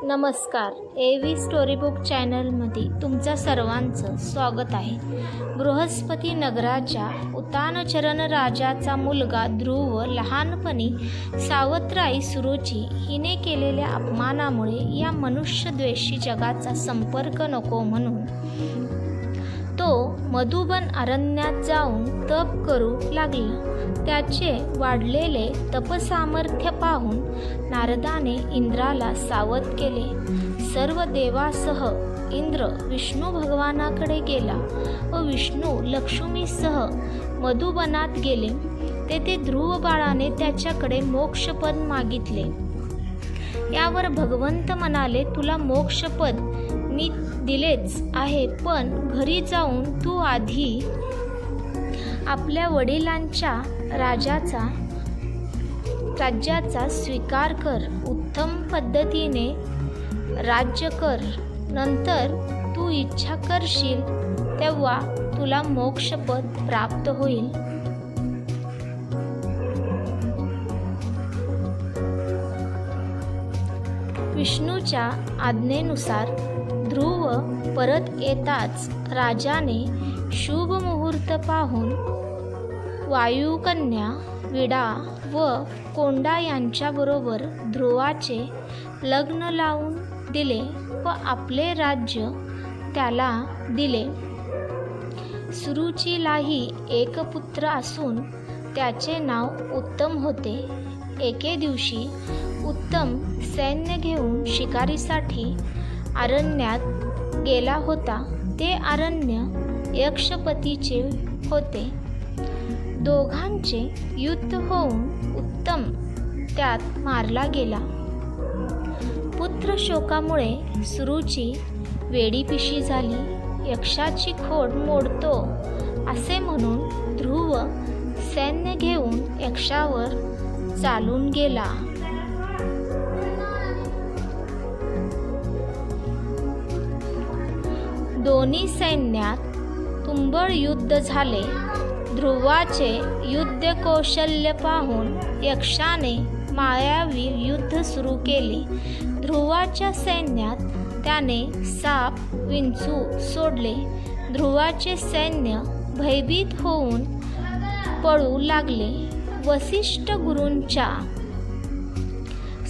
नमस्कार, एव्ही स्टोरीबुक चॅनलमध्ये तुमचं सर्वांचं स्वागत आहे. बृहस्पती नगराच्या उतानचरण राजाचा मुलगा ध्रुव लहानपणी सावत्र सुरुची हिने केलेल्या अपमानामुळे या मनुष्यद्वेषी जगाचा संपर्क नको म्हणून तो मधुबन अरण्यात जाऊन तप करू लागला. त्याचे वाढलेले तपसामर्थ्य पाहून नारदाने इंद्राला सावध केले. सर्व देवासह इंद्र विष्णू भगवानाकडे गेला व विष्णू लक्ष्मीसह मधुबनात गेले. तेथे ध्रुव बाळाने त्याच्याकडे मोक्षपद मागितले. यावर भगवंत म्हणाले, तुला मोक्षपद मी दिलेच आहे, पण घरी जाऊन तू आधी आपल्या वडिलांच्या राज्याचा स्वीकार कर, उत्तम पद्धतीने राज्य कर. नंतर तू इच्छा करशील तेव्हा तुला मोक्षपद प्राप्त होईल. विष्णूच्या आज्ञेनुसार ध्रुव परत येताच राजाने शुभ मुहूर्त पाहून वायुकन्या विडा व कोंडा यांच्याबरोबर ध्रुवाचे लग्न लावून दिले व आपले राज्य त्याला दिले. सुरुचीलाही एक पुत्र असून त्याचे नाव उत्तम होते. एके दिवशी उत्तम सैन्य घेऊन शिकारीसाठी अरण्यात गेला होता. ते अरण्य यक्षपतीचे होते. दोघांचे युद्ध होऊन उत्तम त्यात मारला गेला. पुत्र शोकामुळे सुरुची वेडीपिशी झाली. यक्षाची खोड मोडतो असे म्हणून ध्रुव सैन्य घेऊन यक्षावर चालून गेला. दोन्ही सैन्यात तुंबळ युद्ध झाले. ध्रुवाचे युद्ध कौशल्य पाहून यक्षाने मायावी युद्ध सुरू केले. ध्रुवाच्या सैन्यात त्याने साप विंचू सोडले. ध्रुवाचे सैन्य भयभीत होऊन पळू लागले. वसिष्ठ गुरूंच्या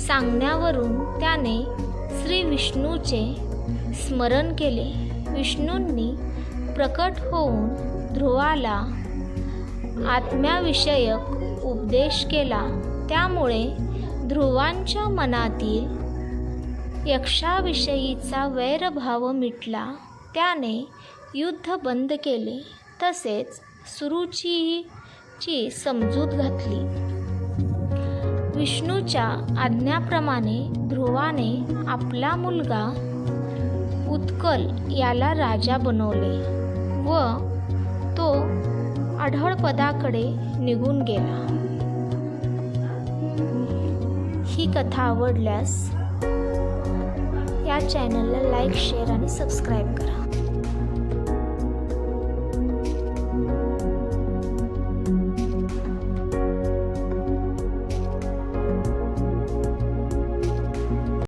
सांगण्यावरून त्याने श्री विष्णूचे स्मरण केले. विष्णूंनी प्रकट होऊन ध्रुवाला आत्म्याविषयक उपदेश केला. त्यामुळे ध्रुवांच्या मनातील यक्षाविषयीचा वैरभाव मिटला. त्याने युद्ध बंद केले. तसेच सुरुचीची समजूत घातली. विष्णूच्या आज्ञाप्रमाणे ध्रुवाने आपला मुलगा उत्कल याला राजा बनवले व तो आढळपदाकडे निघून गेला. ही कथा आवडल्यास या चॅनलला लाईक, शेअर आणि सबस्क्राईब करा.